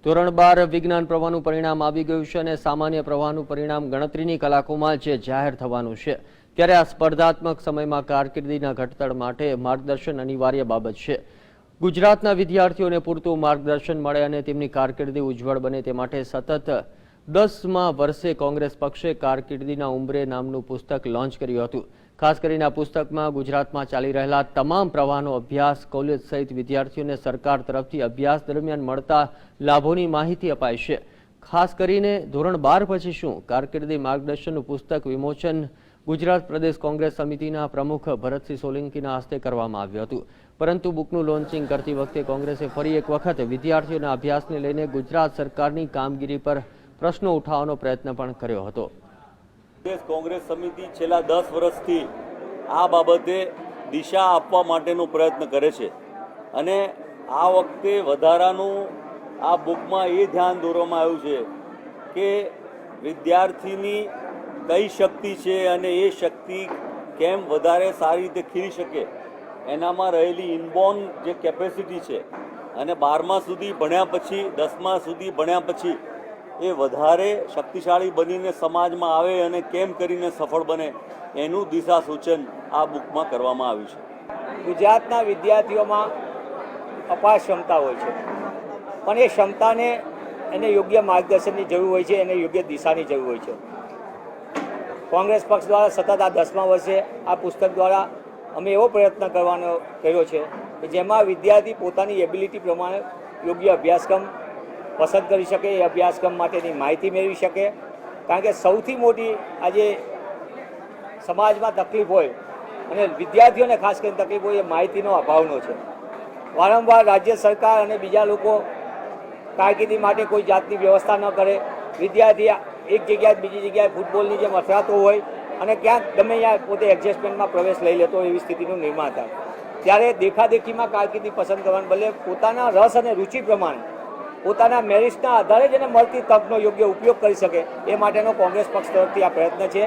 ધોરણ 12 વિજ્ઞાન પ્રવાહનું પરિણામ આવી ગયું છે અને સામાન્ય પ્રવાહનું પરિણામ ગણતરીની કલાકોમાં જ જાહેર થવાનું છે। ત્યારે આ સ્પર્ધાત્મક સમયમાં કારકિર્દીના ઘડતર માટે માર્ગદર્શન અનિવાર્ય બાબત છે। ગુજરાતના વિદ્યાર્થીઓને પૂરતું માર્ગદર્શન મળે અને તેમની કારકિર્દી ઉજ્જવળ બને તે માટે સતત 10મા વર્ષે કોંગ્રેસ પક્ષે કારકિર્દીના ઉંબરે નામનું પુસ્તક લોન્ચ કર્યું હતું। ખાસ કરીને આ પુસ્તકમાં ગુજરાતમાં ચાલી રહેલા તમામ પ્રવાહનો અભ્યાસ, કોલેજ સહિત વિદ્યાર્થીઓને સરકાર તરફથી અભ્યાસ દરમિયાન મળતા લાભોની માહિતી અપાય છે। ખાસ કરીને ધોરણ 12 પછી શું કારકિર્દી માર્ગદર્શનનું પુસ્તક વિમોચન ગુજરાત પ્રદેશ કોંગ્રેસ સમિતિના પ્રમુખ ભરતસિંહ સોલંકીના હસ્તે કરવામાં આવ્યું હતું। પરંતુ બુકનું લોન્ચિંગ કરતી વખતે કોંગ્રેસે ફરી એક વખત વિદ્યાર્થીઓના અભ્યાસને લઈને ગુજરાત સરકારની કામગીરી પર પ્રશ્નો ઉઠાવવાનો પ્રયત્ન પણ કર્યો હતો। કોંગ્રેસ સમિતિ છેલ્લા 10 વર્ષથી આ બાબતે દિશા આપવા માટેનો પ્રયત્ન કરે છે અને આ વખતે વધારાનું આ બુકમાં એ ધ્યાન દોરવામાં આવ્યું છે કે વિદ્યાર્થીની કઈ શક્તિ છે અને એ શક્તિ કેમ વધારે સારી રીતે ખીલી શકે એનામાં રહેલી ઇનબોર્ન જે કેપેસિટી છે અને 12મા સુધી ભણ્યા પછી 10મા સુધી ભણ્યા પછી એ વધારે શક્તિશાળી બનીને સમાજમાં આવે અને કેમ કરીને સફળ બને એનું દિશા સૂચન આ બુકમાં કરવામાં આવ્યું છે। ગુજરાતના વિદ્યાર્થીઓમાં અપાર ક્ષમતા હોય છે, પણ એ ક્ષમતાને એને યોગ્ય માર્ગદર્શનની જરૂર હોય છે, એને યોગ્ય દિશાની જરૂર હોય છે। કોંગ્રેસ પક્ષ દ્વારા સતત આ 10મા વર્ષે આ પુસ્તક દ્વારા અમે એવો પ્રયત્ન કરવાનો કર્યો છે કે જેમાં વિદ્યાર્થી પોતાની એબિલિટી પ્રમાણે યોગ્ય અભ્યાસક્રમ પસંદ કરી શકે, એ અભ્યાસક્રમ માટેની માહિતી મેળવી શકે। કારણ કે સૌથી મોટી આજે સમાજમાં તકલીફ હોય અને વિદ્યાર્થીઓને ખાસ કરીને તકલીફ હોય એ માહિતીનો અભાવનો છે। વારંવાર રાજ્ય સરકાર અને બીજા લોકો કારકિર્દી માટે કોઈ જાતની વ્યવસ્થા ન કરે, વિદ્યાર્થી એક જગ્યાએ બીજી જગ્યાએ ફૂટબોલની જેમ અથડાતો હોય અને ક્યાંક ગમે ત્યાં પોતે એડજસ્ટમેન્ટમાં પ્રવેશ લઈ લેતો હોય એવી સ્થિતિનું નિર્માણ થાય। ત્યારે દેખાદેખીમાં કારકિર્દી પસંદ કરવાને બદલે પોતાના રસ અને રુચિ પ્રમાણે પોતાના મેરિટના આધારે જ એને મળતી તકનો યોગ્ય ઉપયોગ કરી શકે એ માટેનો કોંગ્રેસ પક્ષ તરફથી આ પ્રયત્ન છે।